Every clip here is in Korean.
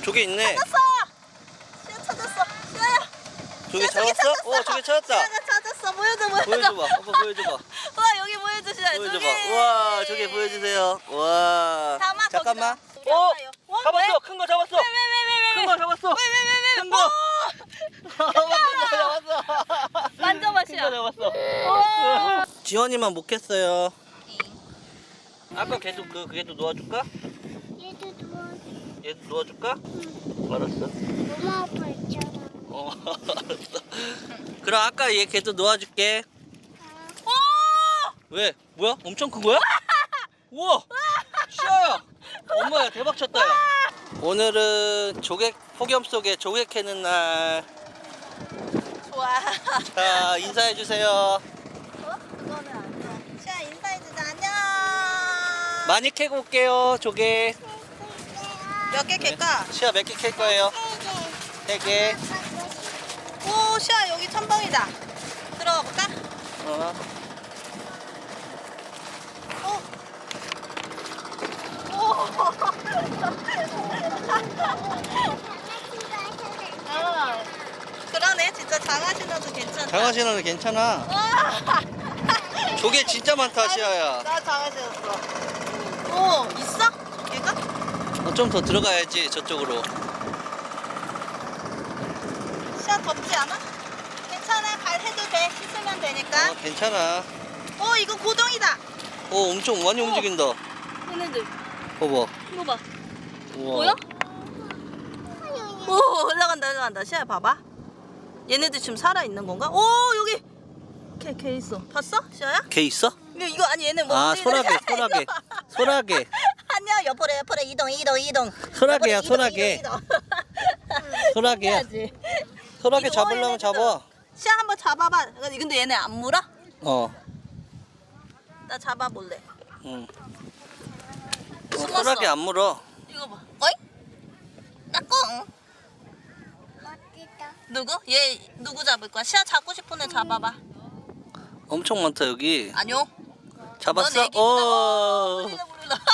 조개 있네. 찾았어. 시아 찾았어. 시아야. 조개 시아, 잡았어? 조개 찾았다. 시아가 찾았어. 보여줘. 보여줘봐. 아빠 보여줘봐. 와 여기 보여줘 시아. 보여줘봐. 우와, 조개 보여주세요. 와. 담아, 잠깐만. 거기다. 어, 와, 잡았어. 큰 거 잡았어. 왜? 큰 거 잡았어. 왜? 큰 거. 잡았어. 만져봐 큰 시아. 거 잡았어. 와. 지원이만 못 캤어요. 아까 걔도 놓아줄까? 얘도 좋아. 얘도 놓아줄까? 알았어. 엄마 아빠 있잖아. 알았어. 그럼 아까 걔도 놓아줄게. 오! 왜? 뭐야? 엄청 큰 거야? 우와! 시아야! 엄마야 대박 쳤다 야. 오늘은 조개 폭염 속에 조개 캐는 날. 좋아. 자, 인사해 주세요. 어? 그거는 안 돼. 시아 인사해주자. 안녕. 많이 캐고 올게요. 조개. 몇 개 캘까? 시아 몇 개 캘 거예요? 3개. 오 시아 여기 첨벙이다. 들어가 볼까? 어. 그러네 진짜 장화 신어도 괜찮다. 장화 신어도 괜찮아. 와! 조개 진짜 많다 시아야. 나 장화 신었어. 오 있어? 얘가? 좀 더 들어가야지 저쪽으로. 시아 덥지 않아? 괜찮아 발 해도 돼. 씻으면 되니까. 괜찮아. 오 이거 고동이다. 엄청 많이 움직인다. 얘네들 봐봐. 이거 봐. 우와. 보여? 오 올라간다. 시아야 봐봐. 얘네들 지금 살아있는 건가? 오 여기 걔 있어. 봤어? 시아야? 걔 있어? 이거 아니 얘네 뭐 아, 소라게. 안녕 옆으로 이동 소라게야, 옆으로 소라게. 이동. 소라게야. 해야지. 소라게 이거 잡으려면 얘네들. 잡아. 시아 한번 잡아봐. 근데 얘네 안 물어? 어. 나 잡아볼래. 응. 숨었어. 소라게 안 물어. 이거 봐. 어이? 나꿍. 멋지다. 누구? 얘 누구 잡을 거야? 시아 잡고 싶은 애 잡아봐. 엄청 많다 여기. 아니요. 잡았어? 넌 애기구나. 오. 물려.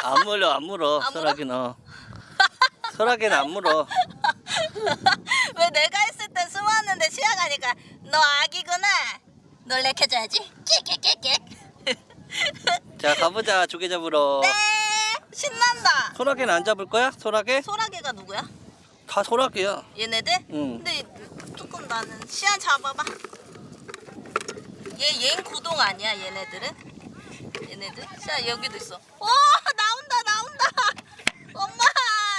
안 물어. 안 물어? 소라게는. 소라게는 안 물어. 왜 내가 했을 땐 숨었는데 시아 가니까 너 아기구나. 놀래켜줘야지. 끽끽끽끽. 자, 가보자. 조개 잡으러. 네. 신난다. 소라게는 안 잡을 거야? 소라게? 소라게가 누구야? 다 소라게야. 얘네들? 응. 근데 조금 나는 시야 잡아봐. 얘 고동 아니야 얘네들은? 얘네들? 시야 여기도 있어. 오 나온다. 엄마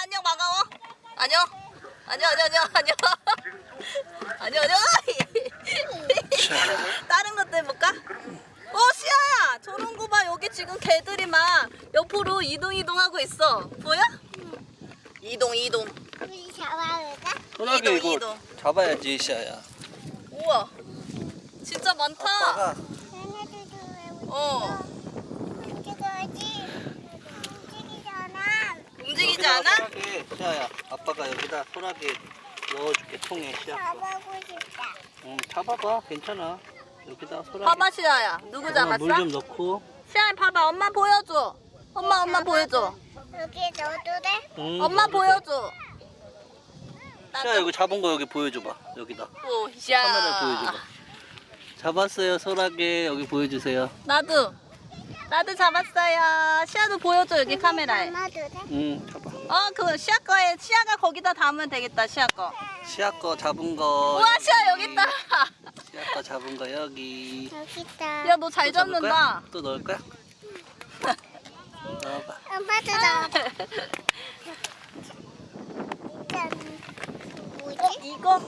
안녕 반가워. 안녕. 다른 것도 해볼까? 오 시야야 저런 거 봐. 여기 지금 개들이 막 옆으로 이동하고 있어. 보여? 이동. 우리 잡아볼까? 소라게 이거 이동. 잡아야지 시아야. 우와 진짜 많다. 아빠가 얘네들도 왜 어 움직여야지? 움직이잖아. 움직이지 여기다가 않아? 소라게, 시아야. 아빠가 여기다 소라게 넣어줄게 통에 시아. 잡아보고 싶다. 응, 잡아봐. 괜찮아. 여기다 소라게. 봐봐 시아야 누구 잡았어? 물 좀 넣고. 시아야 봐봐 엄마 보여줘. 엄마 보여줘. 여기 넣어도 돼? 응, 엄마 넣어도 돼. 보여줘. 시아 여기 잡은 거 여기 보여줘봐. 여기다. 오 시아. 카메라 보여줘봐. 잡았어요 소라게. 여기 보여주세요. 나도 잡았어요. 시아도 보여줘 여기 카메라에. 담아도 돼? 응, 잡아. 그 시아 거에 시아가 거기다 담으면 되겠다 시아 거. 시아 거 잡은 거. 우와 시아 여기 있다. 시아 거 잡은 거 여기. 여기 있다. 야 너 잘 또 잡을 잡는다. 거야? 또 넣을 거야? 넣어봐. 엄마도 넣어. 뭐지? 이거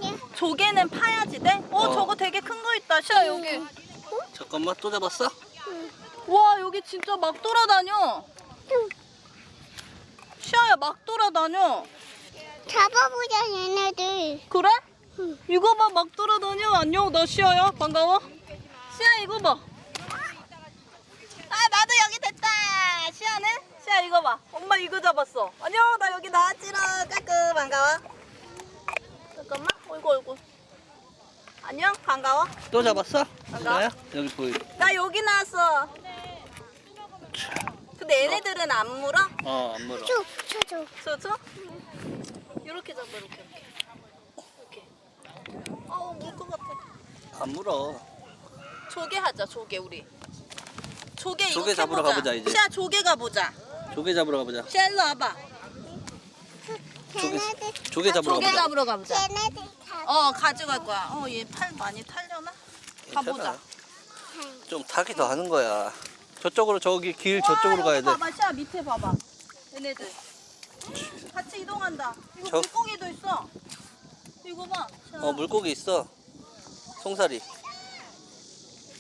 예. 조개는 파야지 돼? 저거 되게 큰 거 있다 시아 여기. 잠깐만 또 잡았어? 와 여기 진짜 막 돌아다녀. 시아야 막 돌아다녀. 잡아보자 얘네들. 그래? 이거 봐 막 돌아다녀. 안녕 나 시아야 반가워. 시아 이거 봐. 아 나도 여기 됐다. 시아는? 시아 이거 봐. 엄마 이거 잡았어. 안녕 나 여기 나왔지롱. 까꿍 반가워. 잠깐만. 어이구. 안녕 반가워. 또 잡았어? 반가워. 시아야? 여기 보여. 나 여기 나왔어. 근데 얘네들은 안 물어? 안 물어. 쭉 쳐줘. 저? 이렇게 잡아 이렇게. 물 것 같아. 안 물어. 조개 하자 조개 우리. 조개 이거 조개 잡으러 캐보자. 가보자, 이제. 시아 조개 가보자. 조개 잡으러 가보자. 시아 일로 와봐. 걔네들 조개 잡으러 조개 가보자. 잡으러 가보자. 걔네들 다 가져갈 거야. 얘 팔 많이 탈려나? 가보자. 괜찮아. 좀 타기도 하는 거야. 저쪽으로 저기 길 저쪽으로 가야 돼. 봐봐 시아 밑에 봐봐. 얘네들. 같이 이동한다. 이거 저- 물고기도 있어. 이거 봐. 시아. 물고기 있어. 송사리.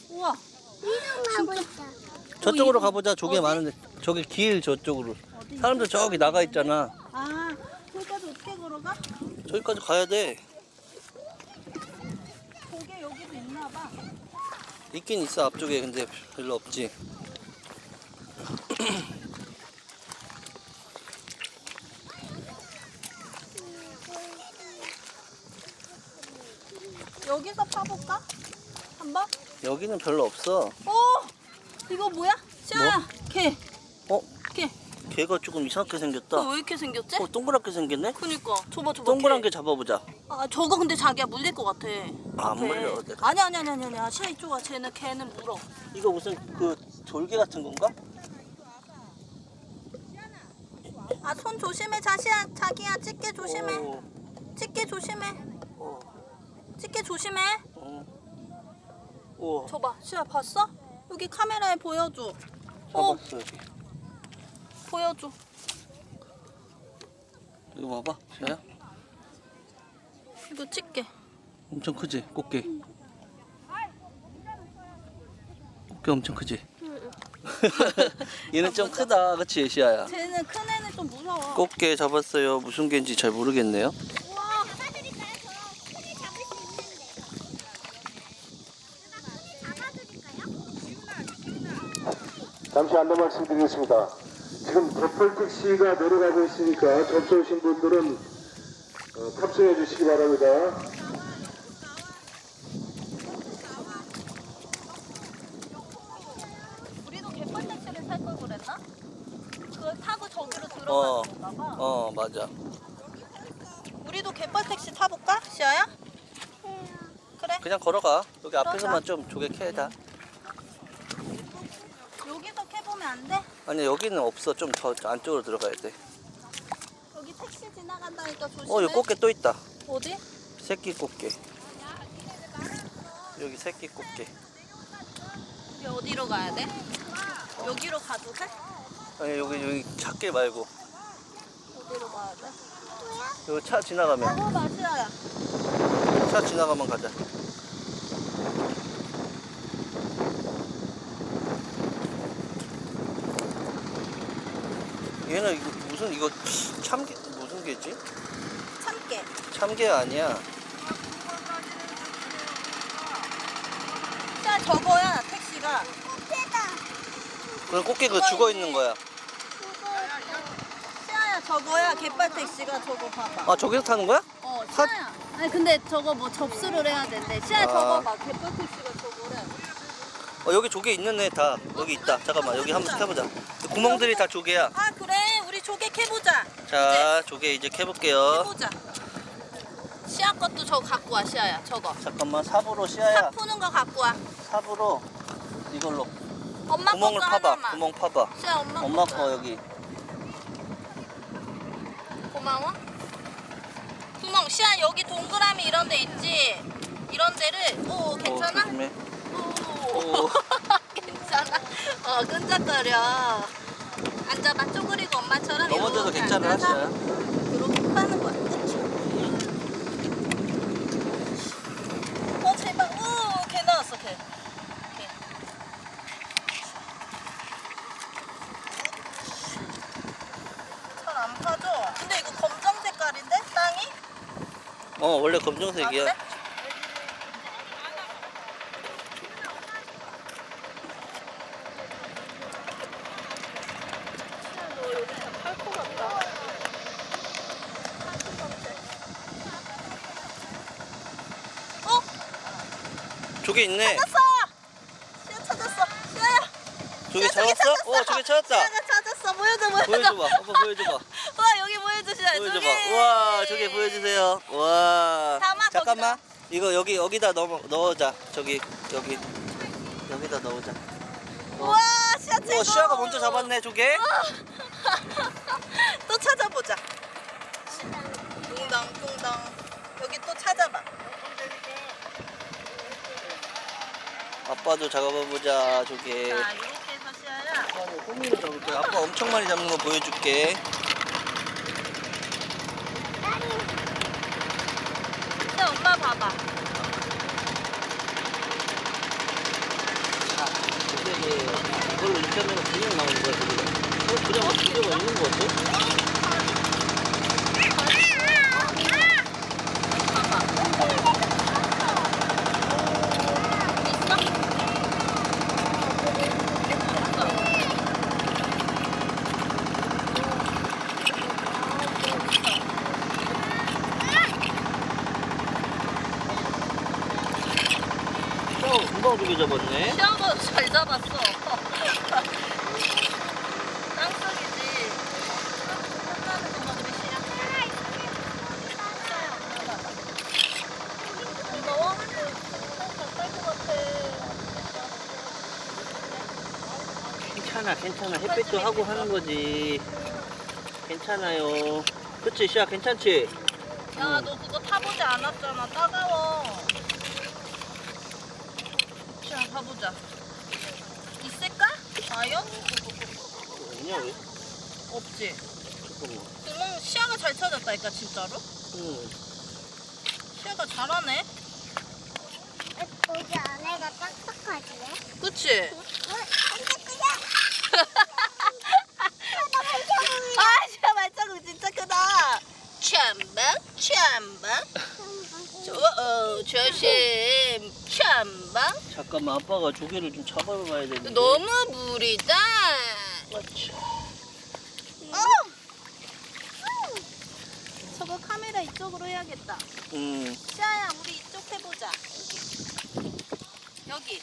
우와. 이름 하고 있다. 저쪽으로 가보자. 조개 어디? 많은데. 저기 길 저쪽으로. 어디? 사람들 저기 나가 있잖아. 거기까지 어떻게 걸어가? 저기까지 가야 돼. 조개 여기도 있나 봐. 있긴 있어 앞쪽에. 근데 별로 없지. 여기서 파볼까? 한번? 여기는 별로 없어. 이거 뭐야? 시아야, 개. 어? 개. 걔가 조금 이상하게 생겼다. 왜 이렇게 생겼지? 동그랗게 생겼네? 그니까. 줘봐. 동그란 개. 게 잡아보자. 저거 근데 자기야 물릴 것 같아. 안 앞에. 물려, 내가. 아니야. 시아 이쪽 와. 걔는 물어. 이거 무슨 그 돌개 같은 건가? 손 조심해. 자기야 집게 조심해. 오, 집게 조심해. 오, 집게 조심해. 오. 줘봐. 시아 봤어? 여기 카메라에 보여줘. 잡았어 여기. 보여줘. 이거 봐봐. 시아야. 이거 집게. 엄청 크지? 꽃게. 꽃게 엄청 크지? 얘는 좀 크다. 그치 시아야? 쟤는 큰 애는 좀 무서워. 꽃게 잡았어요. 무슨 개인지 잘 모르겠네요. 우와. 잡아드릴까요? 저 크게 잡을 수 있는데. 잡아드릴까요? 잠시 안내 말씀드리겠습니다. 지금 대펄 택시가 내려가고 있으니까 접수오신 분들은 탑승해 주시기 바랍니다. 우리도 갯벌 택시를 탈 걸 그랬나? 그걸 타고 저기로 어. 들어가는 건가 봐. 맞아. 우리도 갯벌 택시 타볼까? 시아야? 그래. 그냥 걸어가. 여기 앞에서만 좀 조개 캐다. 여기서 캐보면 안 돼? 아니 여기는 없어. 좀 더 안쪽으로 들어가야 돼. 여기 택시 지나간다니까 조심해. 여기 꽃게 또 있다. 어디? 새끼 꽃게. 여기 새끼 꽃게. 우리 어디로 가야 돼? 여기로 가도 돼? 아니 여기 작게 말고. 어디로 가야 돼? 여기 차 지나가면. 마시아야. 차 지나가면 가자. 얘는 이거 이거 참게 무슨 개지? 참깨. 참게 아니야. 시아 저거야 택시가. 그럼 꽃게 그 죽어 있는 거야. 시아야 저거야 갯벌 택시가 저거 봐봐. 저기서 타는 거야? 시아야. 아니 근데 저거 뭐 접수를 해야 된대. 시아야 아. 저거 봐. 갯벌 택시가 저거래. 여기 조개 있는 애 다 여기 있다. 잠깐만 여기 한번 캐보자. 구멍들이 다 조개야. 그래. 우리 조개 캐보자. 자 조개 이제 캐볼게요. 해보자. 시아 것도 저거 갖고 와. 시아야 저거. 잠깐만 삽으로 시야야. 삽 푸는 거 갖고 와. 삽으로 이걸로 엄마 구멍을 것도 파봐. 하나만. 구멍 파봐. 시아 엄마 엄마 것도. 거 여기. 고마워. 구멍. 시아 여기 동그라미 이런 데 있지. 이런 데를. 오 괜찮아? 조심해. 오. 괜찮아. 끈적거려. 앉아봐. 쪼그리고 엄마처럼. 넘어져도 이렇게 괜찮아 앉아서 시야야. 이렇게 파는 거야. 그치? 제발. 오, 개 나왔어, 개. 잘 안 파져. 근데 이거 검정 색깔인데? 땅이? 원래 검정색이야. 그래? 너 여기 다 팔 것 같다. 조개 있네. 찾았어! 시아 찾았어. 시아야. 조개 시아 저기 잡았어? 찾았어. 조개 찾았다. 시아가 찾았어. 보여줘봐. 아빠 보여줘봐. 와 여기 보여주시야. 보여줘봐. 우와, 저기 보여주세요. 와. 담아, 잠깐만. 이거 여기다 넣어자. 여기다 넣어자. 우와 시야 최고. 우와, 시아가 먼저 잡았네, 조개. 또 찾아보자. 뚱당. 여기 또 찾아봐. 아빠도 잡아보자, 조개. 자 이렇게 해서 시야야. 아빠는 호미를 잡을 거야. 아빠 엄청 많이 잡는 거 보여줄게. 시야 엄마 봐봐. 자, 조개를 이걸로 이렇게 하면 그냥 나오는 거야, 조개가. 그냥 조개가 있는 거 같아? 금방 조개 잡았네. 시야가 잘 잡았어. 땅속이지. 끝나는 것만 우리 시야. 무서워? 갈것 같아. 괜찮아. 햇빛도 하고 하는 거지. 괜찮아요. 그치, 시아 괜찮지? 야, 너 그거 타보지 않았잖아. 따가워. 자, 가보자. 있을까? 과연? 아니야, 왜? 없지. 잠깐만. 그럼 시야가 잘 찾았다니까, 진짜로? 응. 시야가 잘하네. 거기 안에가 딱딱하지? 그치? 나 발자국이다. 아, 시야 발자국 진짜 크다. 참방. 조심. 참방. 잠깐만, 아빠가 조개를 좀 잡아봐야 되는데. 너무 무리다. 그렇지. 저거 카메라 이쪽으로 해야겠다. 시아야, 우리 이쪽 해보자. 여기.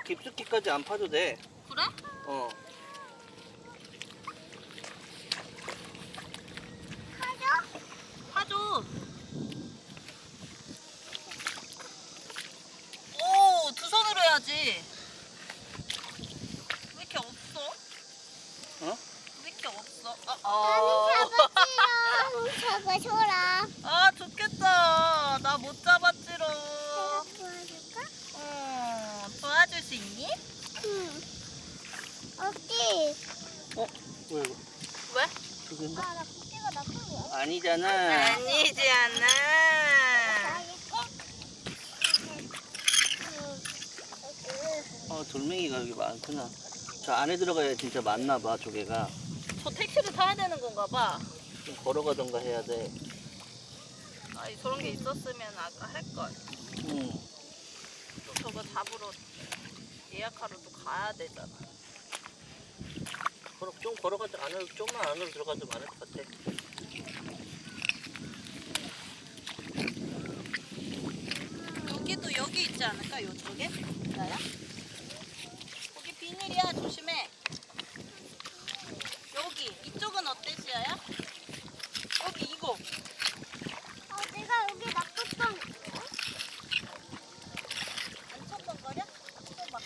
깊숙이까지 안 파도 돼. 그래? 어. 파줘. 오, 두 손으로 해야지. 왜 이렇게 없어? 어? 왜 이렇게 없어? 나는 잡았지롱. 저거 줘라. 아, 좋겠다. 나 못 잡았지롱. 내가 도와줄까? 도와줄 수 있니? 응. 어디? 왜 이거? 왜? 조개인데? 나 고기가 나쁘고. 아니잖아. 아니지 않아. 돌멩이가 여기 많구나. 저 안에 들어가야 진짜 많나 봐, 조개가. 저 택시를 타야 되는 건가 봐. 좀 걸어가던가 해야 돼. 아, 저런 게 있었으면 아까 할걸. 응. 또 저거 잡으러 예약하러 또 가야 되잖아. 좀 걸어가자. 좀만 안으로 들어가도 많을 것 같아. 여기도 여기 있지 않을까? 요쪽에? 나야? 거기 비닐이야. 조심해. 여기 이쪽은 어때, 시아야? 여기 이거. 내가 여기 놔뒀던. 안 쳤던거려? 쳐봐.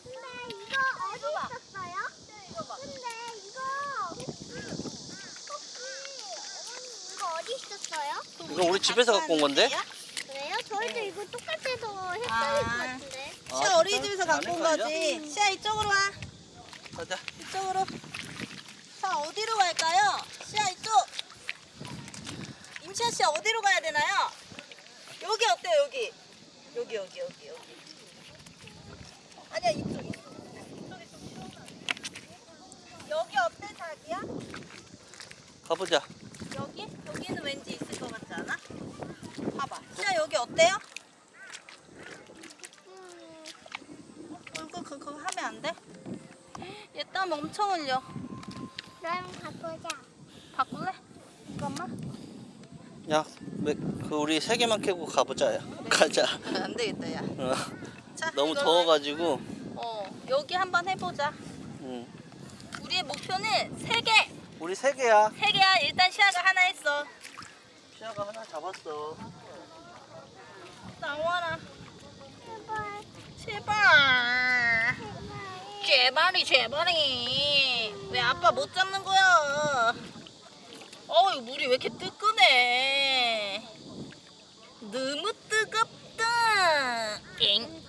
근데 이거 어디 있었어요? 이거 봐. 근데 이거 이거 어디 있었어요? 이거 우리 집에서 갖고 온 건데? 그래요? 저희도 이거 똑같아서 헷갈릴 아. 것 같은데. 시아 어린이집에서 진짜? 갖고 온 안 헷갈려? 거지. 시아 이쪽으로 와. 가자. 이쪽으로. 자, 어디로 갈까요? 시아 이쪽. 임시아 씨 어디로 가야 되나요? 여기 어때요? 여기. 여기. 아니야, 이쪽. 이쪽이 좀 시원하네. 여기 어때, 자기야? 가보자. 여기? 여기는 왠지 있을 것 같지 않아? 봐봐. 시아 여기 어때요? 그거 하면 안 돼? 얘 땀 엄청 흘려. 나랑 바꾸자. 바꿀래? 잠깐만. 야, 그 우리 3개만 캐고 가보자. 야. 가자. 안 되겠다, 야. 어, 자, 너무 이걸로 더워가지고. 여기 한번 해보자. 응. 우리의 목표는 3개. 우리 3개야. 3개야. 일단 시아가 하나 했어. 시아가 하나 잡았어. 나와라. 제발. 제발. 제발이. 왜 아빠 못 잡는 거야? 이거 물이 왜 이렇게 뜨끈해? 너무 뜨겁다. 엥.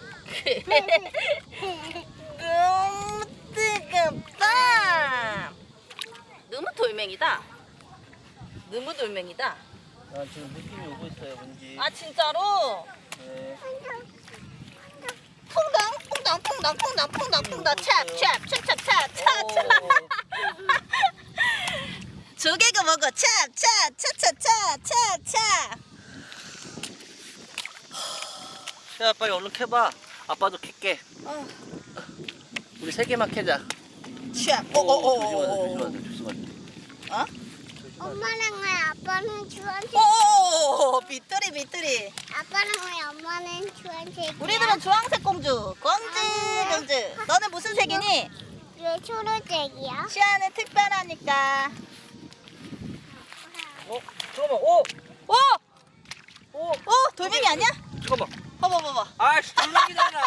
너무 뜨겁다. 너무 돌멩이다. 너무 돌멩이다. 나 지금 느낌이 오고 있어요, 뭔지. 아 진짜로? 네. 퐁당 찹찹찹찹찹찹찹찹찹 조개가 먹어 찹찹찹찹찹찹찹 시아 빨리 얼른 캐봐. 아빠도 캘게. 우리 3개만 캐자. 조심하자. 어? 엄마랑 왜 아빠는 주황색? 오 비뚤이 아빠랑 왜 엄마는 주황색? 우리들은 주황색 공주 공주 너는 무슨 색이니? 왜 초록색이야? 시아는 특별하니까 잠깐만. 오 돌멩이 아니야? 잠깐만. 봐봐 아이씨, 돌멩이잖아.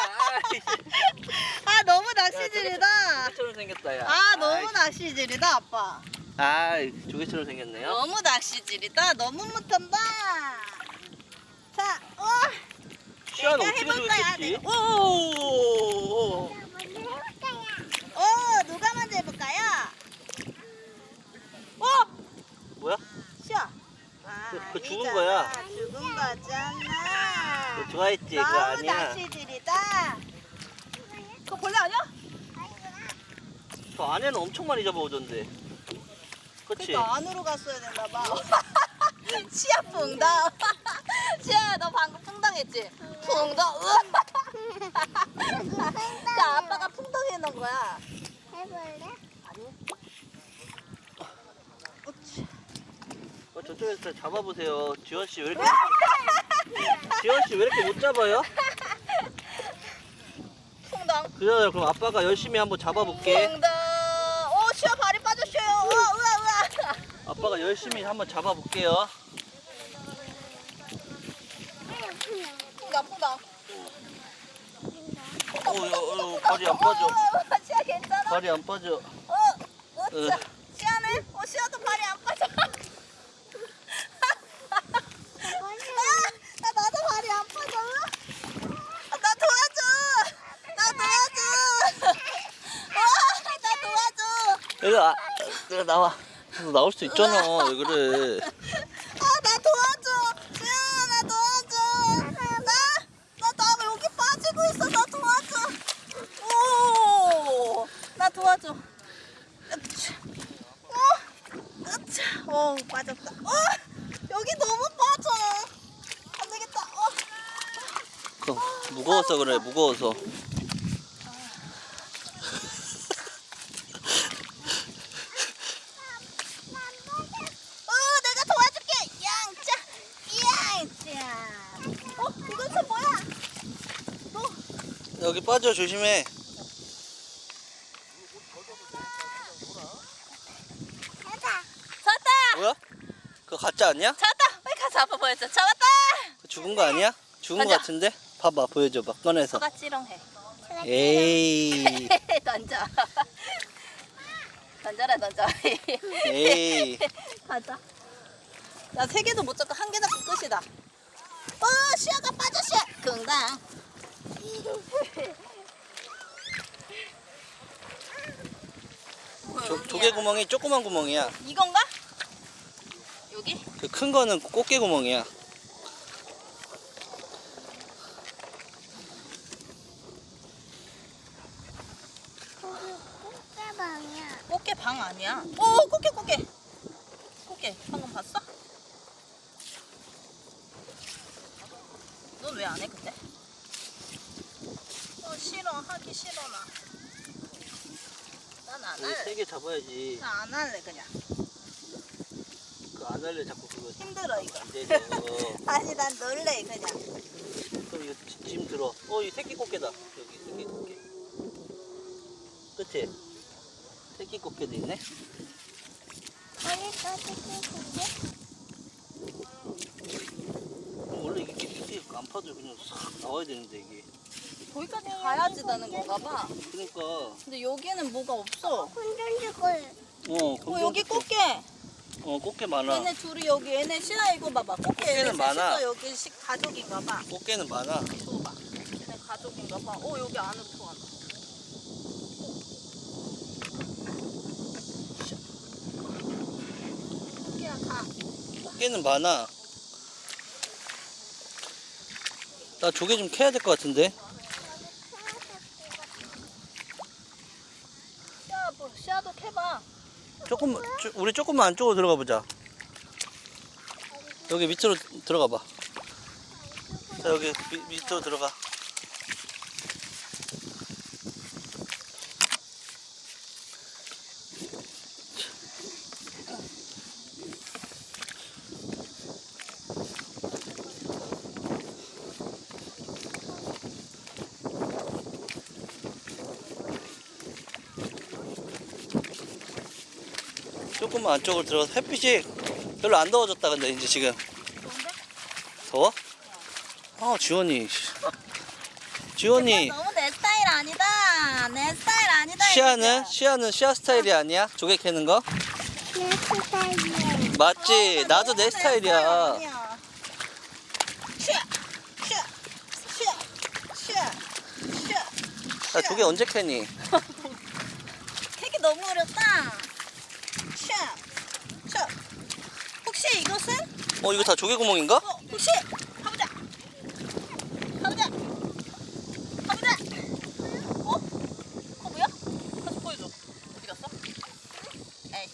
아 너무 낚시질이다 조개처럼 생겼다, 야. 아 너무 낚시질이다 아빠 조개처럼 생겼네요. 너무 낚시질이다 너무 못한다 자 시아는 내가 어떻게 해볼 거야 조개했지? 내가. 먼저 해볼까요? 누가 먼저 해볼까요? 뭐야? 시아 그거 죽은 거야. 죽은 거잖아 그거 좋아했지? 그거 너무 아니야. 낚시질이다 그거 벌레 아니야? 저 안에는 엄청 많이 잡아오던데. 그치? 그러니까 안으로 갔어야 됐나봐 시아 붕당 시아야 너 방금 붕당했지? 붕당 자 아빠가 붕당 해놓은 거야 해볼래? 저쪽에서 잡아보세요. 지원씨 왜 이렇게 지원씨 왜 이렇게 못 잡아요? 붕당 그래요. 그럼 아빠가 열심히 한번 잡아볼게. 붕당 시아 발이 빠졌어요 으아 아빠가 열심히 한번 잡아볼게요. 붕당 발이 안 빠져. 시아 괜찮아? 발이 안 빠져. 으쌰. 시아는? 시아도 발이 안 빠져. 나도 발이 안 빠져. 나 도와줘. 나 도와줘. 얘들아, 나와. 너 나올 수 있잖아. 왜 그래? 나 도와줘. 시아, 나 도와줘. 나 여기 빠지고 있어. 나 도와줘. 나 도와줘. 빠졌다. 여기 너무 빠져. 안 되겠다. 무거워서 그래. 무거워서. 내가 도와줄게. 양짜. 이건 또 뭐야? 여기 빠져. 조심해. 잡았다. 뭐야? 그거 가짜 아니야? 잡았다. 빨리 가서 아빠 보여줘. 잡았다. 그거 죽은 거 아니야? 죽은 거 가자. 같은데? 봐봐. 보여줘봐. 꺼내서. 소가 찌렁해. 에이. 던져. 던져. 에이. 가자. 야, 3개도 못 잡고 1개 잡고 끝이다. 시아가 빠졌어. 긍당. 조개 구멍이 조그만 구멍이야. 이건가? 여기? 그 큰 거는 꽃게 구멍이야. 꽃게방이야. 꽃게 방 아니야. 꽃게. 방금 봤어? 넌 왜 안 해, 근데? 싫어. 하기 싫어, 나. 난 안 안 우리 할래. 3개 잡아야지. 나 안 할래 그냥. 그 안 할래 자꾸 그거. 힘들어 이거. 안 되죠. 아니 난 놀래 그냥. 그럼 이거 짐 들어. 이 새끼 꽃게다. 여기 새끼 꽃게. 그치? 새끼 꽃게도 있네. 어디 또 뜯기지? 원래 이게 안 파도 그냥 싹 나와야 되는데 이게. 거기까지 가야지 되는 건가 봐. 그러니까. 근데 여기는 뭐가 없어. 혼돈 죽을. 여기 꽃게. 꽃게 많아. 얘네 둘이 여기 얘네 신아 이거 봐봐. 꽃게 얘네 꽃게는 많아. 셋이서 여기 가족인가 봐. 꽃게는 많아. 이거 봐. 얘네 가족인가 봐. 여기 안으로 들어간다. 꽃게야 가. 꽃게는 많아. 나 조개 좀 캐야 될 것 같은데. 씨앗도 캐봐. 우리 조금만 안쪽으로 들어가 보자. 여기 밑으로 들어가 봐. 자, 여기 밑으로 들어가. 조금만 안쪽으로 들어가서 햇빛이 별로 안 더워졌다. 근데 이제 지금 좋은데? 더워? 지원이 너무 내 스타일 아니다. 내 스타일 아니다. 시아는 시아 스타일이 아니야? 조개 캐는 거? 내 스타일이야. 맞지? 나도 내 스타일이야. 나 조개 언제 캐니? 캐기 너무 어렵다. 혹시 이것은? 이거 다 조개 구멍인가? 혹시? 가보자. 가보자. 그거 뭐야? 가서 보여줘. 어디 갔어?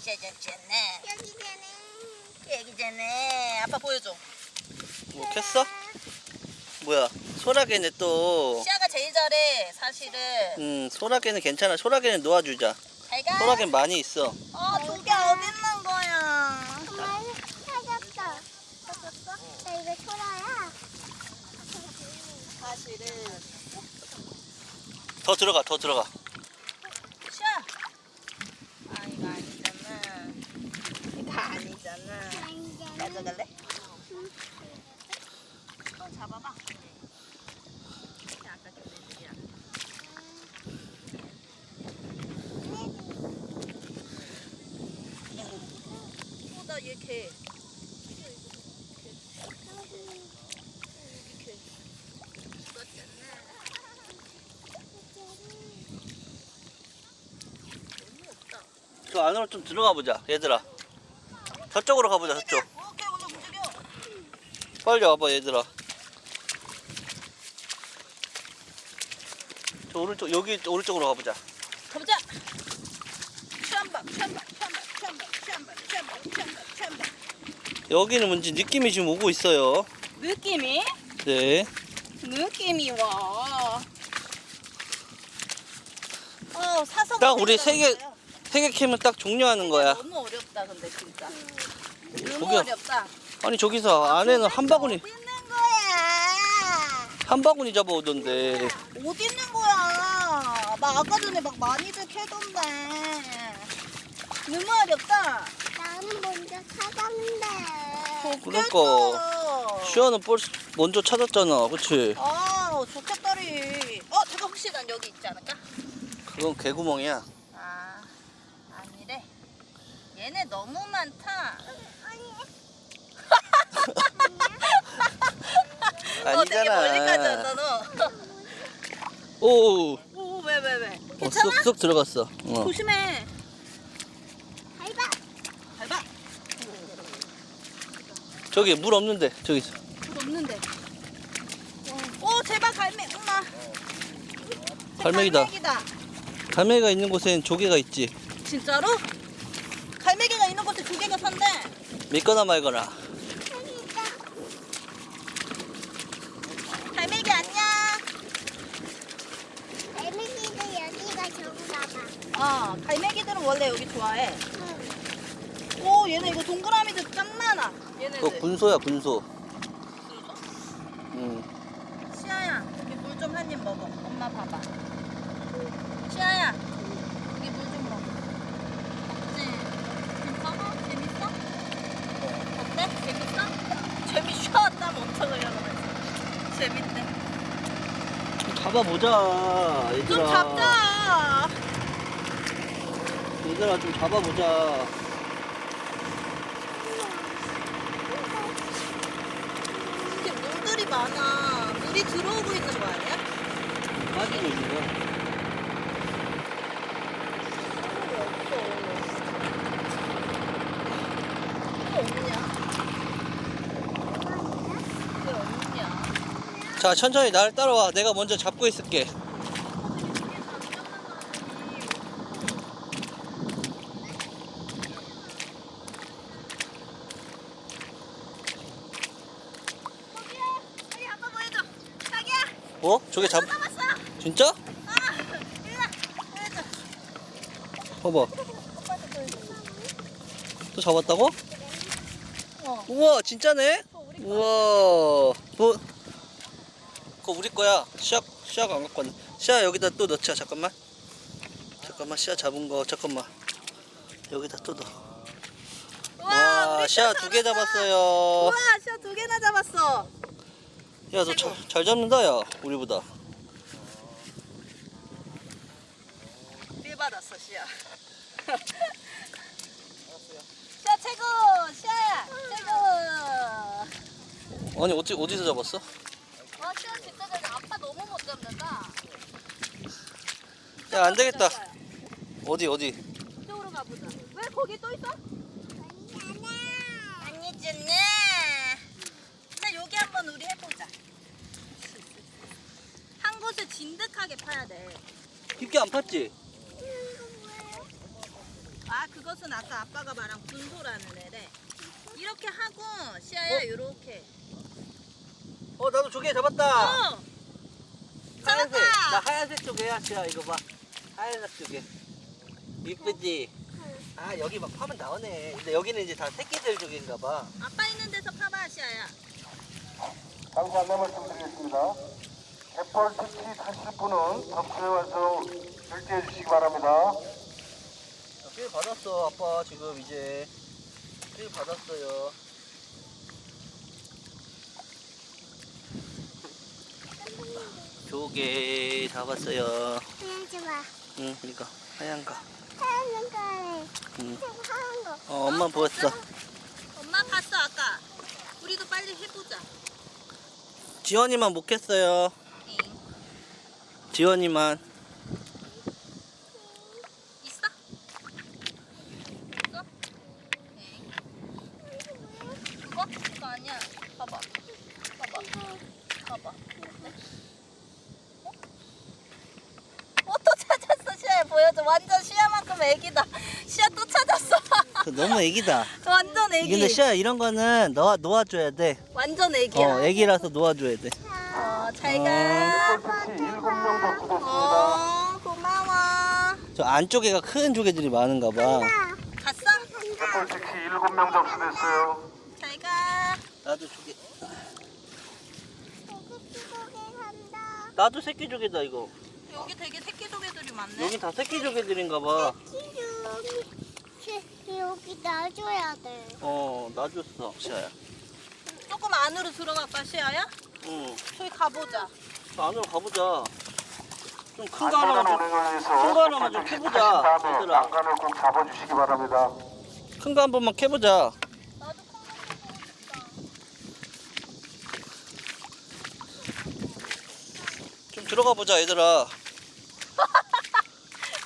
짜잔. 여기 전에. 여기 전에 아빠 보여줘. 뭐 캤어? 뭐야? 소라게네 또. 시아가 제일 잘해 사실은. 소라게는 괜찮아. 소라게는 놓아주자. 잘가. 소라게는 많이 있어. 조개 어디 있는 거야? 엄마 찾았어. 찾았어? 나 이거 소라야. 사실은 더 들어가. 시아. 이거 아니잖아. 이거 아니잖아. 가져갈래? 손 잡아봐. 아까 걔네들이야. 나 얘 개. 저 안으로 좀 들어가 보자. 얘들아. 저쪽으로 가보자. 저쪽. 오케이 오늘 움직여. 빨리 와봐 얘들아. 저 오른쪽 여기 오른쪽으로 가보자. 가보자. 샴박. 여기는 뭔지 느낌이 지금 오고 있어요. 느낌이 네. 와. 사서 딱 우리 세 개 캐면 딱 종료하는 거야. 너무 어렵다 근데 진짜. 너무 저기요. 어렵다. 아니 저기서 안에는 한 바구니 어디 있는 거야? 잡아오던데. 어디 있는 거야? 나 아까 전에 막 많이들 캐던데. 너무 어렵다. 나는 먼저 찾았는데. 그러니까. 시아는 먼저 찾았잖아. 그치? 좋겠다리. 잠깐 혹시 난 여기 있지 않을까? 그건 개구멍이야. 아니래. 얘네 너무 많다. 되게 아니잖아. 멀리까지 왔다 너. 오. 왜? 괜찮아? 쑥쑥 들어갔어. 조심해. 밟아. 밟아. 저기 물 없는데. 저기 있어. 물 없는데. 제발 갈매. 엄마. 갈매기다. 갈매기다. 갈매기가 있는 곳엔 조개가 있지. 진짜로? 갈매기가 있는 곳에 조개가 산대. 믿거나 말거나. 갈매기 안녕. 애미기도 여기가 좋은가 봐. 갈매기들은 좋아해. 오, 얘네 이거 동그라미도 짱 많아. 그거 얘네들. 군소야, 군소. 군소? 응. 시아야, 여기 물 좀 한 입 먹어. 엄마 봐봐. 시아야, 여기 물 좀 먹어. 먹지? 괜찮아? 재밌어? 어때? 재밌어? 재밌어? 땀 엄청 흘려가면서. 재밌대. 잡아보자, 얘들아. 좀 잡자. 얘들아, 좀 잡아보자. 이렇게 물들이 많아. 물이 들어오고 있는 거 아니야? 빠지고 있는 거야. 왜 없냐? 자, 천천히 나를 따라와. 내가 먼저 잡고 있을게. 빨리 아빠 보여줘. 자기야. 어? 저게 또 잡았어. 진짜? 아, 일로 보여줘. 봐봐. 오빠도 보여줘. 또 잡았다고? 어. 우와, 진짜네? 우리 거. 우와. 뭐? 그거 우리 거야. 시아가 안 갖고 왔네. 시아 여기다 또 넣자. 잠깐만. 잠깐만, 시아 잡은 거. 잠깐만. 여기다 또 넣어. 와, 우리 시아 또 2개 잡았다. 잡았어요. 우와, 시아 2개나 잡았어. 야, 너 잘 잡는다, 야. 우리보다. 빌 받았어, 시아. 시아 최고! 시아야, 최고! 아니, 어디서 잡았어? 와, 시아 진짜 잘 아빠 너무 못 잡는다. 야, 안 되겠다. 어디? 이쪽으로 가보자. 왜 거기 또 있어? 아니잖아. 자, 여기 한번 우리 해보자. 한 곳에 진득하게 파야 돼. 깊게 안 팠지? 아, 그것은 아까 아빠가 말한 군소라는 애래. 이렇게 하고 시아야 이렇게. 나도 조개 잡았다. 어! 하얀색. 잡았다! 나 하얀색 조개야, 시아. 이거 봐. 하얀색 조개. 이쁘지? 아, 여기 막 파면 나오네. 근데 여기는 이제 다 새끼들 조개인가 봐. 아빠 있는 데서 파봐, 시아야. 잠시 안내 말씀드리겠습니다. 갯벌 특히 타실 분은 덕수에 와서 결제해 주시기 바랍니다. 필 받았어, 아빠. 지금 이제 필 받았어요. 조개 잡았어요. 하지 마. 응, 이거 하얀 거. 하는 거래. 응. 하는 거. 엄마 보았어. 엄마 봤어, 아까. 우리도 빨리 해보자. 지원이만 못 했어요. 응. 지원이만. 있어? 있어? 응. 그거 아니야. 봐봐. 또 찾았어, 시아야. 보여줘. 완전 시아만큼 애기다. 시아 또 찾았어. 너무 애기다. 완전 애기. 근데 시아 이런 거는 놓아줘야 돼. 완전 애기야. 애기라서 놓아줘야 돼. 잘 가. 갯벌 특히 7명 접수됐습니다. 고마워. 저 안쪽에가 큰 조개들이 많은가 봐. 갔어? 갯벌 특히 7명 접수됐어요. 잘 가. 나도 조개. 고개 간다. 나도 새끼 조개다 이거. 여기 되게 새끼 조개들이 많네. 여기 다 새끼 조개들인가 봐. 여기 놔줘야 돼. 놔줬어, 시아야. 조금 안으로 들어갈까, 시아야? 응. 저기 가보자. 안으로 가보자. 좀 큰 거 안전한 하나만 좀. 운행을 위해서 큰 거 하나만 좀 갯벌 특히 캐보자, 타신 다음에 얘들아. 난간을 꼭 잡아주시기 바랍니다. 큰 거 한 번만 캐보자. 나도 콩콩 싶다. 좀 들어가 보자, 얘들아.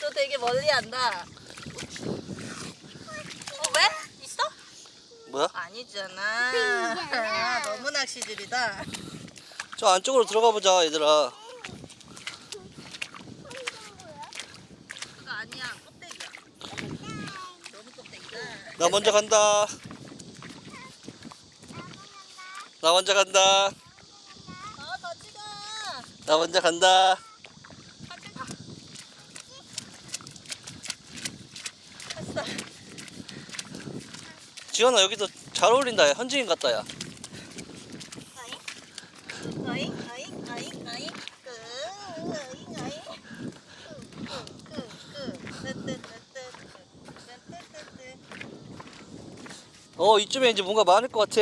너 되게 멀리 한다. 왜? 있어? 뭐야? 아니잖아. 너무 낚시들이다. 저 안쪽으로 들어가 보자, 얘들아. 그거 아니야. 껍데기야. 너무 껍데기다. 나 먼저 간다. 나 먼저 간다. 같이 가. 나 먼저 간다. 같이 가. 갔어. 지원아 여기도 잘 어울린다 야. 현지인 같다 야. 어잉 어잉 어잉 어잉 이쯤에 이제 뭔가 많을 것 같아.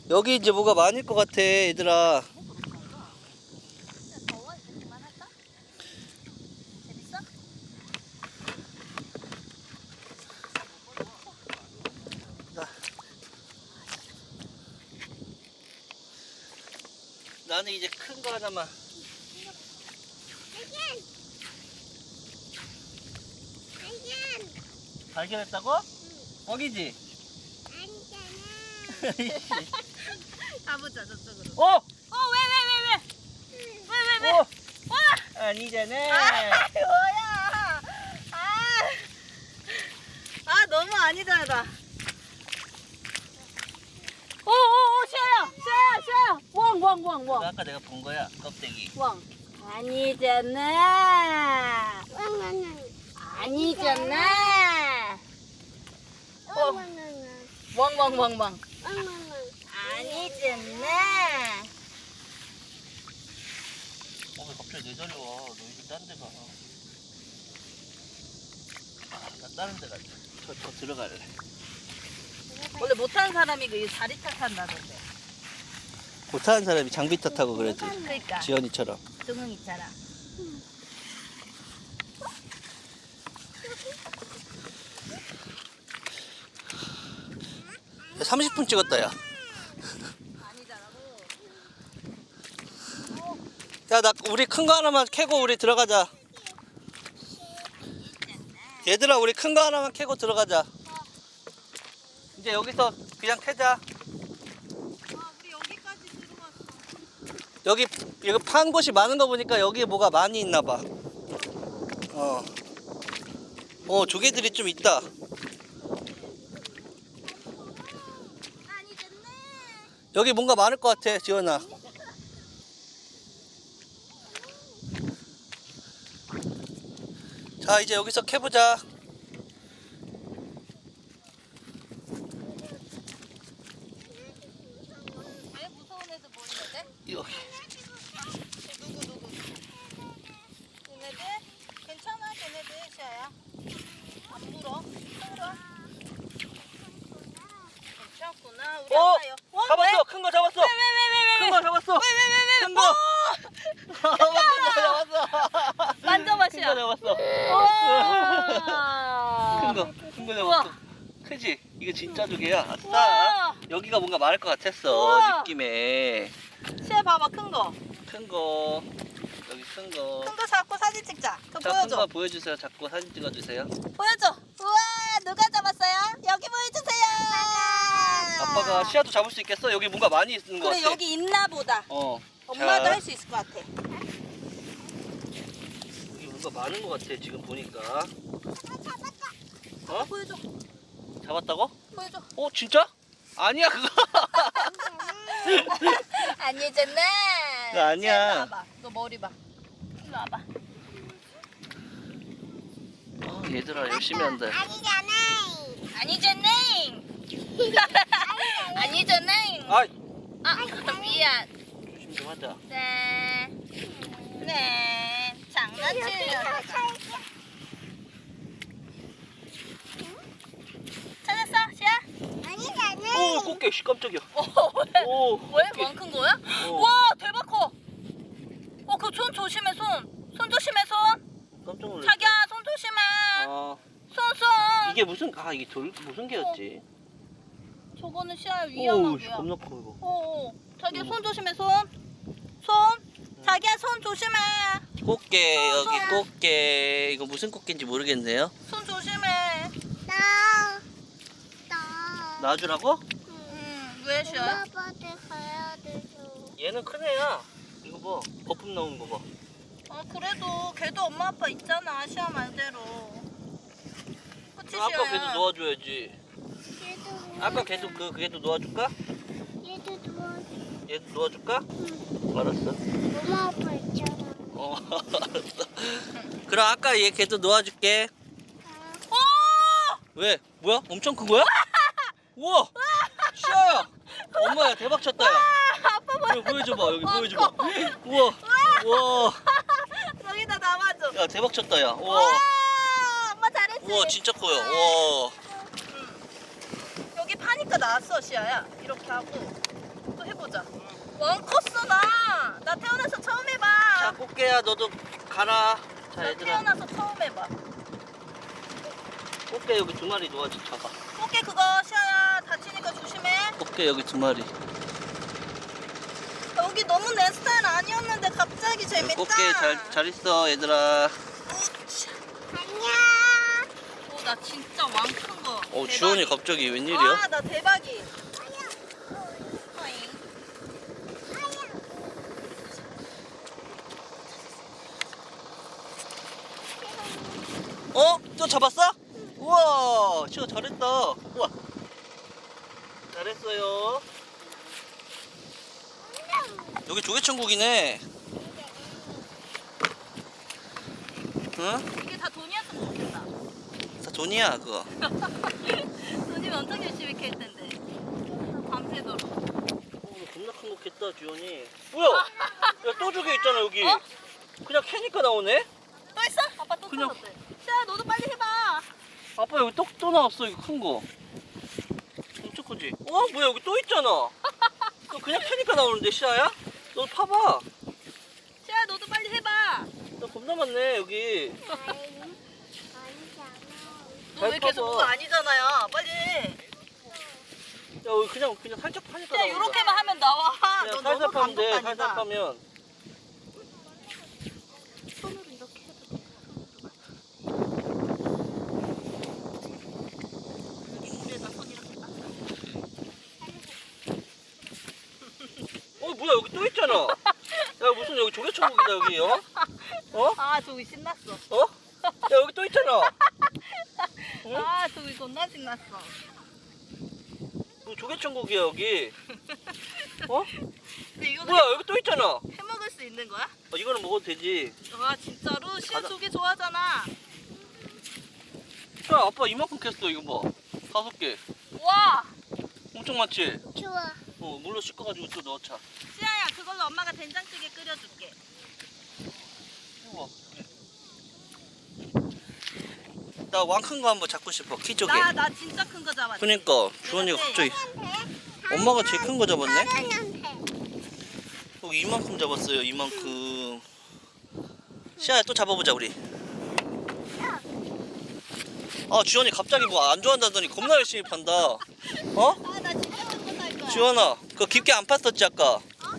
여기 이제 뭐가 많을 것 같아 얘들아. 더워? 이제 그만할까? 재밌어? 나는 이제 큰 거 하나만. 발견했다고? 거기지? 가보자 저쪽으로. 어? 왜? 어? 아니잖아. 뭐야? 너무 아니잖아 나. 시아야. 왕. 아까 내가 본 거야 껍데기. 왕. 아니잖아. 아니잖아. 왕. 아니잖아. 왜 갑자기 내 자리 와? 너 이제 딴 데 가. 나 다른 데 갈래. 더 들어갈래. 원래 못하는 사람이 그 자리 탓한다던데. 못하는 사람이 장비 탓하고 그러지. 그러니까. 지연이처럼. 등응 있잖아. 30분 찍었다 야. 야, 나 우리 큰 거 하나만 캐고 우리 들어가자. 얘들아, 우리 큰 거 하나만 캐고 들어가자. 이제 여기서 그냥 캐자. 우리 여기까지 들어왔어. 여기 판 곳이 많은 거 보니까 여기에 뭐가 많이 있나 봐. 조개들이 좀 있다. 아니잖아. 여기 뭔가 많을 것 같아, 지원아. 자, 이제 여기서 캐보자. 왜 무서운 애들 모르야 돼? 여기. 누구? 걔네들? 괜찮아, 걔네들, 시아야. 안 물어. 괜찮구나. 우리 아빠요. 잡았어. 큰 거 잡았어. 왜? 큰 거 잡았어. 큰 거. 잡았어. 만져봐, 큰 거 시아. 잡았어. 우와. 큰 거 잡았어. 크지? 이거 진짜 조개야. 아싸. 우와. 여기가 뭔가 많을 것 같았어. 우와. 느낌에. 시아 봐봐, 큰 거. 큰 거. 여기 큰 거. 큰 거 잡고 사진 찍자. 그거 자, 큰 보여줘. 거 보여주세요. 자꾸 사진 찍어주세요. 보여줘. 우와, 누가 잡았어요? 여기 보여주세요. 아빠가 시야도 잡을 수 있겠어? 여기 뭔가 많이 있는 것 그래, 같아. 여기 있나 보다. 엄마도 자, 할 수 있을 것 같아. 여기 뭔가 많은 것 같아. 지금 보니까. 어? 보여줘. 잡았다고? 보여줘. 진짜? 아니야 그거. 아니잖아. 그거 아니야. 일로 와봐. 너 머리 봐. 일로 와봐. 얘들아 열심히 한다. 아니잖아. 아니잖아. 미안. 조심 좀 하자. 네. 장난치려. 찾았어, 시아? 오 꽃게. 씨, 깜짝이야. 오. 왜? 많큰 거야? 와, 대박 커. 그 손 조심해, 손. 손 조심해, 손. 깜짝 놀랐어. 자기야, 손 조심해. 손. 이게 이게 무슨 개였지? 저거는 시아야 오, 위험하고요. 겁나 커 이거. 자기야, 손 조심해, 손. 자기야, 손 조심해. 꽃게 손, 여기 손. 꽃게. 이거 무슨 꽃게인지 모르겠네요. 손 조심해. 놔주라고? 왜 시아야? 얘는 큰 애야. 이거 봐. 거품 나오는 거 봐. 그래도 걔도 엄마 아빠 있잖아, 시아 말대로. 그치, 아까 시아야? 걔도 놓아줘야지. 아까 걔도 놓아줄까? 얘도 놓아줄까? 알았어. 엄마 아빠 있잖아. 알았어. 그럼 아까 걔도 놓아줄게. 왜? 뭐야? 엄청 큰 거야? 우와! 시아야! 엄마야 대박 쳤다 야. 아빠 뭐? 여기 보여줘봐 여기 보여줘봐. 우와! 우와! 여기다 담아줘. 야 대박 쳤다 야. 와, 우와! 엄마 잘했지. 우와 진짜 커요. 우와! 여기 파니까 나왔어 시아야. 이렇게 하고 또 해보자. 왕 컸어 나. 나 태어나서 처음 해봐. 자 꽃게야 너도 가라. 자 나 얘들아 태어나서 처음 해봐. 꽃게 여기 2마리 놓아줘 잡아. 꽃게 그거 시아야 다치니까 조심해. 꽃게 여기 2마리. 여기 너무 내 스타일 아니었는데 갑자기 재밌다. 꽃게 잘 있어 얘들아. 안녕. 오, 나 진짜 왕 큰 거. 어 대박이. 주원이 갑자기 웬일이야? 와, 나 대박이. 어? 또 잡았어? 우와 시아 잘했다. 우와 잘했어요. 여기 조개천국이네. 응? 이게 다 돈이었으면 좋겠다. 다 돈이야 그거. 돈이면 엄청 열심히 캘 텐데. 밤새도록. 겁나 큰 거 겠다 주원이. 뭐야? 야 또 조개 있잖아 여기. 어? 그냥 캐니까 나오네? 또 있어? 아빠 또 그냥- 찾았대. 시아야, 너도 빨리 해봐. 아빠 여기 또 나왔어 이거 큰 거. 엄청 크지? 와 뭐야 여기 또 있잖아. 너 그냥 캐니까 나오는데 시아야? 너 파봐. 시아야, 너도 빨리 해봐. 나 겁나 많네 여기. 너 왜 계속 봐봐. 그거 아니잖아요. 빨리. 야 여기 그냥 살짝 파니까 시아, 나온다. 요렇게만 하면 나와. 그냥 너 살살 너무 파면 돼. 감독 살살 아니다. 파면. 손으로 이렇게 해도 돼. 이 물에다 손 이렇게 딱. 뭐야 여기 또 있잖아. 야 무슨 여기 조개천국이다 여기 어? 어? 아, 저기 신났어. 어? 야 여기 또 있잖아. 응? 아, 저기 존나 신났어. 조개천국이야 여기. 어? 근데 이거 뭐야 여기 또 있잖아. 해 먹을 수 있는 거야? 이거는 먹어도 되지. 아, 진짜로? 시아 가자. 조개 좋아하잖아. 야 아빠 이만큼 캤어 이거 봐. 5개. 와, 엄청 많지? 좋아. 물로 씻어가지고 또 넣자. 시아야, 그걸로 엄마가 된장찌개 끓여줄게. 우와. 나 왕 큰 거 한번 잡고 싶어. 키 조개. 나 진짜 큰 거 잡았지. 그러니까 주원이가 갑자기 엄마가 제일 큰 거 잡았네. 여기 이만큼 잡았어요. 이만큼. 시아야 또 잡아보자 우리. 아 주원이 갑자기 뭐 안 좋아한다더니 겁나 열심히 판다. 어? 아, 나 진짜 큰 거 살 거야. 주원아 그거 깊게 안 팠었지 아까.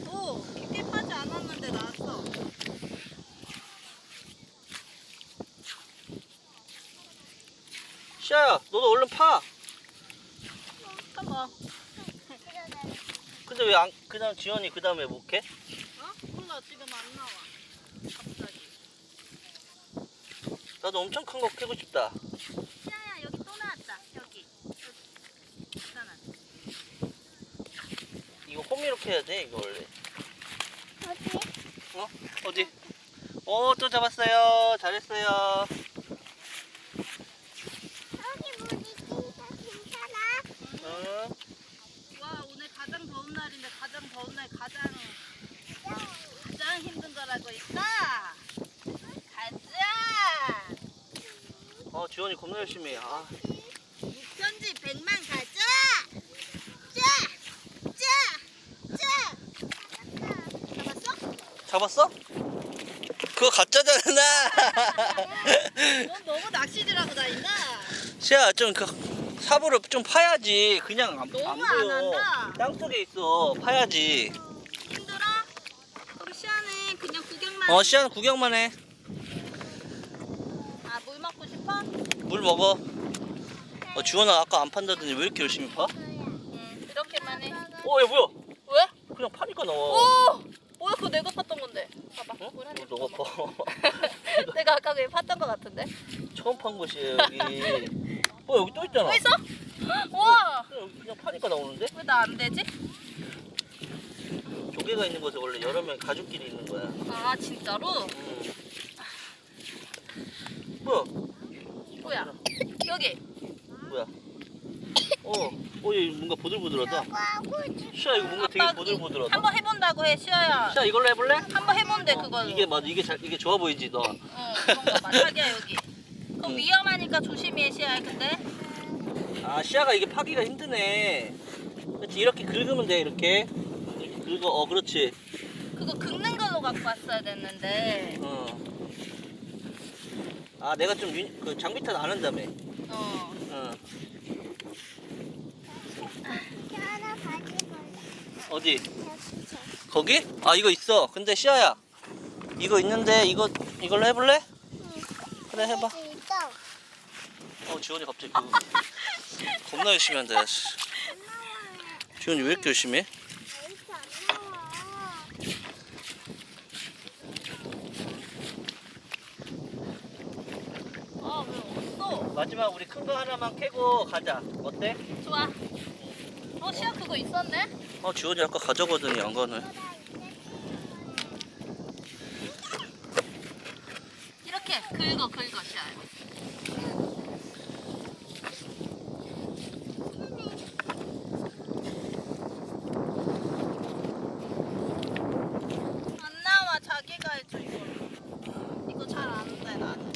어? 깊게 파지 않았는데 나왔어. 시아야 너도 얼른 파. 봐봐. 근데 왜 안 그냥 지원이 그 다음에 못 캐? 어? 몰라, 지금 안 나와. 갑자기. 나도 엄청 큰 거 캐고 싶다. 시아야, 여기 또 나왔다. 여기. 있잖아. 이거 호미로 캐야 돼 이거 원래. 어디? 어? 어디? 또 잡았어요. 잘했어요. 여기 물이 진짜 괜찮아? 응. 와, 오늘 가장 더운 날인데 가장 더운 날 가장 힘든 거라고 있어. 가자. 지원이 겁나 열심히 해. 아, 편지 100만 가자. 잡았어? 잡았어? 그거 가짜잖아. 넌 너무 낚시질하고 다닌다. 시아 좀 그 삽으로 좀 파야지. 그냥 안 너무 보여. 안 한다. 땅 속에 있어. 파야지. 힘들어? 우리 시아는 그냥 구경만. 시아는 구경만 해. 아, 물 먹고 싶어? 물 먹어. 주원아 아까 안 판다더니 왜 이렇게 열심히 파? 응, 이렇게만 해. 야 뭐야? 왜? 그냥 파니까 나와. 오! 뭐야, 그거 내가 팠던 건데. 봐봐. 어? 물 한 입 너가 파. 내가 아까 그게 팠던 거 같은데. 처음 판 곳이에요 여기. 여기 또 있잖아. 또 있어? 와! 그냥 파니까 나오는데? 왜 나 안 되지? 조개가 있는 곳에 원래 여러 명 가족끼리 있는 거야. 아, 진짜로? 뭐야? 뭐야? 여기. 뭐야? 얘 뭔가 보들보들하다. 하고 시아 이거 뭔가 되게 아빠 보들보들하다. 한번 해본다고 해 시아야. 시아 이걸로 해볼래? 한번 해본대 그걸로. 이게 맞아. 이게 좋아 보이지 너. 그런 거 맞아. 자기야 여기. 그럼 응. 위험하니까 조심해 시아야. 근데 아 시아가 이게 파기가 힘드네. 그렇지 이렇게 긁으면 돼 이렇게. 이렇게 긁어. 그렇지. 그거 긁는 걸로 갖고 왔어야 됐는데. 아 내가 좀 그 장비 탓 안 한다며. 하나 가지고 어디? 있어. 거기? 아 이거 있어. 근데 시아야 이거 있는데 이걸로 해볼래? 그래 해봐. 있어. 지원이 갑자기 겁나 열심히 한다. 씨. 지원이 왜 이렇게 열심히 해? 아이스 안 나와. 왜 없어? 마지막 우리 큰 거 하나만 캐고 가자. 어때? 좋아. 시아 그거 있었네? 지원이 아까 가져거더니 안 가네. 이렇게 긁어 시아야. 안 나와. 자기가 해줘 이거 잘 안 돼 나는.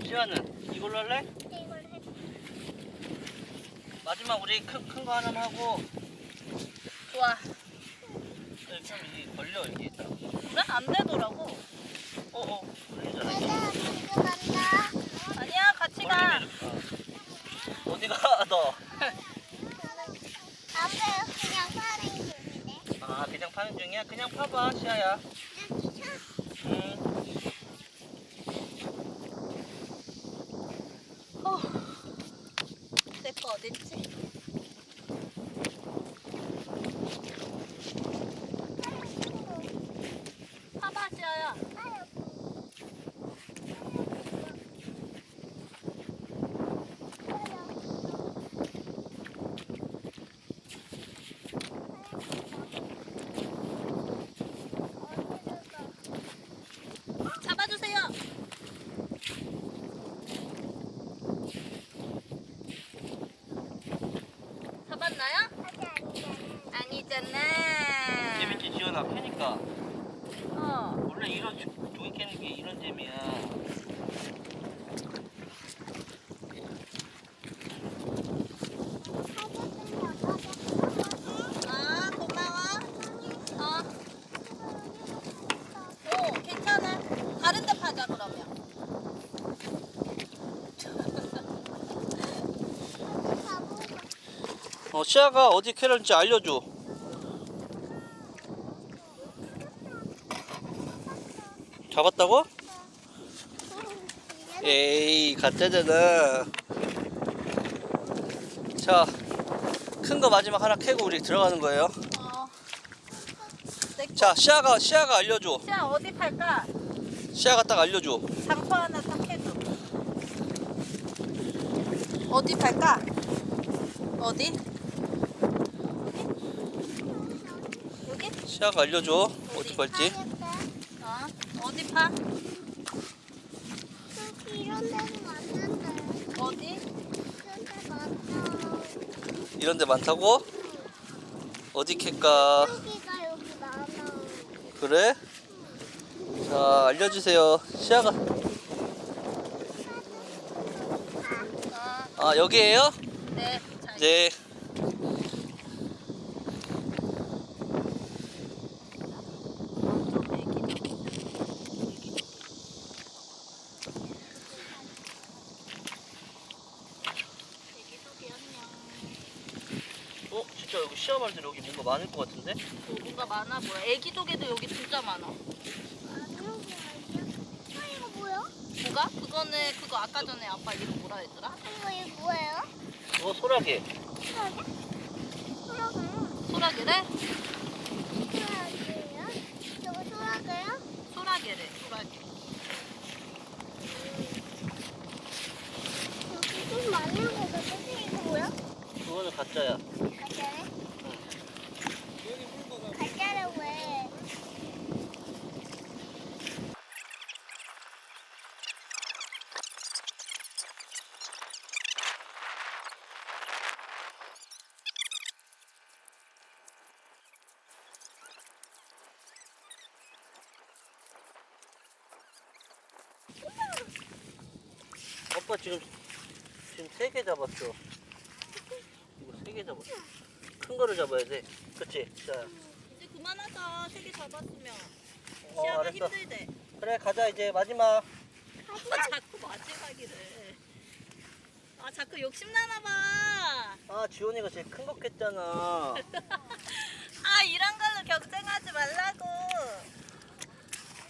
시아는 이걸로 할래? 이걸 해. 마지막 우리 큰 거 하나만 하고. 좋아. 좀 이게 걸려 이게. 그래? 안 되더라고. 걸리잖아. 내가 지금 간다. 아니야 같이 가. 어디 가 너? 앞에 그냥 사는 중이네. 아 그냥 파는 중이야? 그냥 파봐 시아야. 응. 내 거 어딨지? 봐봐 시아야. 잡아주세요. 잡았나요? 아니잖아. 재밌지 지원아 캐니까. 어. 원래 이런 종이 캐는 게 이런 재미야. 아 고마워. 괜찮아. 다른 데 파자 그러면. 시아가 어디 캐는지 알려줘. 잡았다고? 에이 가짜잖아. 자, 큰 거 마지막 하나 캐고 우리 들어가는 거예요. 자, 시아가 알려줘. 시아 어디 팔까? 시아가 딱 알려줘. 장소 하나 딱 해줘. 어디 팔까? 어디? 여기? 시아가 알려줘. 어디 팔지? 어디 파? 이런 데도 많는데. 어디? 이런 데 많아. 이런 데 많다고? 어디 캘까? 여기가 여기 많아. 그래? 자, 알려주세요. 시아가. 아, 여기에요? 네. 자, 네. 진짜 여기 시아 말대로 여기 뭔가 많을 것 같은데? 뭔가 많아 보여. 애기 조개도 여기 진짜 많아. 이거 뭐야? 뭐가? 그거는 그거 아까 전에 아빠 이름 뭐라 했더라? 이거 뭐예요? 그거 소라게. 소라게? 소라게요? 소라게래? 소라게요? 저거 소라게요? 소라게래. 소라게. 여기 좀 많은 거 같은데 이거 뭐야? 그거는 가짜야. 가짜래? 가짜래 왜? 아빠 지금 3개 잡았어. 이거 3개 잡았어. 큰 거를 잡아야 돼. 그치? 자, 이제 그만하자. 3개 잡았으면. 어, 시아가 알았어. 힘들대. 그래, 가자, 이제 마지막. 아, 자꾸 마지막이래. 아, 자꾸 욕심나나 봐. 아, 지원이가 제일 큰 거 깼잖아. 아, 이런 걸로 경쟁하지 말라고.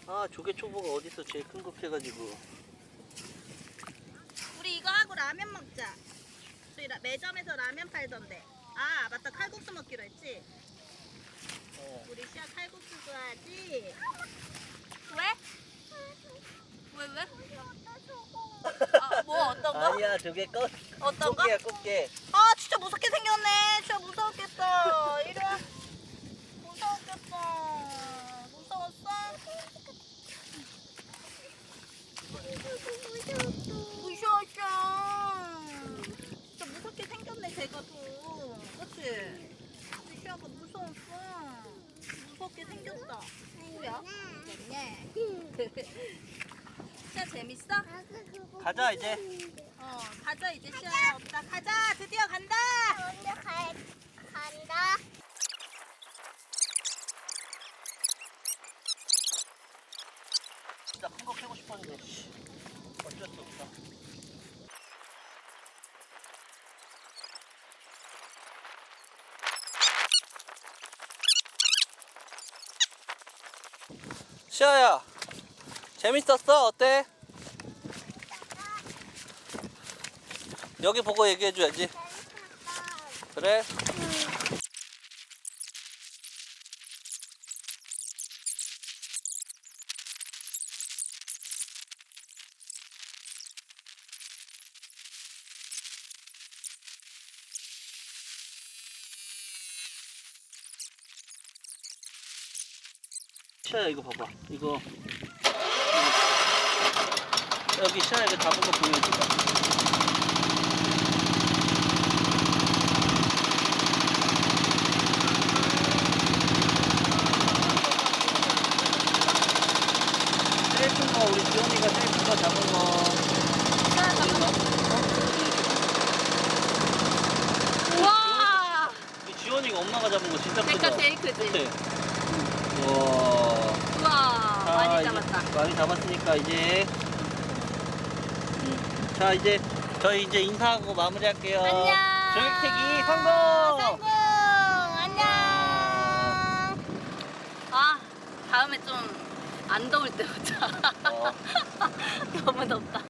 아, 조개 초보가 어딨어, 제일 큰 거 깨가지고. 우리 이거 하고 라면 먹자. 저희 매점에서 라면 팔던데. 아, 맞다. 칼국수 먹기로 했지? 어. 우리 시아 칼국수 좋아하지? 왜? 왜? 아, 뭐 어떤 거? 아니야, 조개 껍. 어떤 거? 꽃게야, 꽃게. 아, 진짜 무섭게 생겼네. 진짜 무서웠겠다. 이리 와. 무서웠겠다. 무서웠어? 무서웠어. 진짜 무섭게 생겼네, 걔가 또. 그치? 우리 시아가 무서웠어. 무섭게 생겼다. 뭐야? 재밌네. 시아 재밌어? 가자, 이제. 가자 이제 시아야 없다. 가자, 드디어 간다. 간다. 진짜 큰 거 캐고 싶었는데, 씨. 어쩔 수 없다. 시아야, 재밌었어? 어때? 여기 보고 얘기해줘야지. 그래? 시아야, 이거 봐봐. 이거 여기 시아야, 이거 잡은 거 보여줄까? 제일 큰 거, 우리 지원이가 제일 큰 거 잡은 거. 우와. 우리 지원이가 엄마가 잡은 거 진짜 크다. 내가 제일 크지? 그치? 우와. 우와, 자, 많이 이제 잡았다. 많이 잡았으니까 이제 자, 이제 저희 이제 인사하고 마무리할게요. 안녕. 조개캐기 성공. 성공. 안녕. 아, 다음에 좀 안 더울 때 오자. 어. 너무 덥다.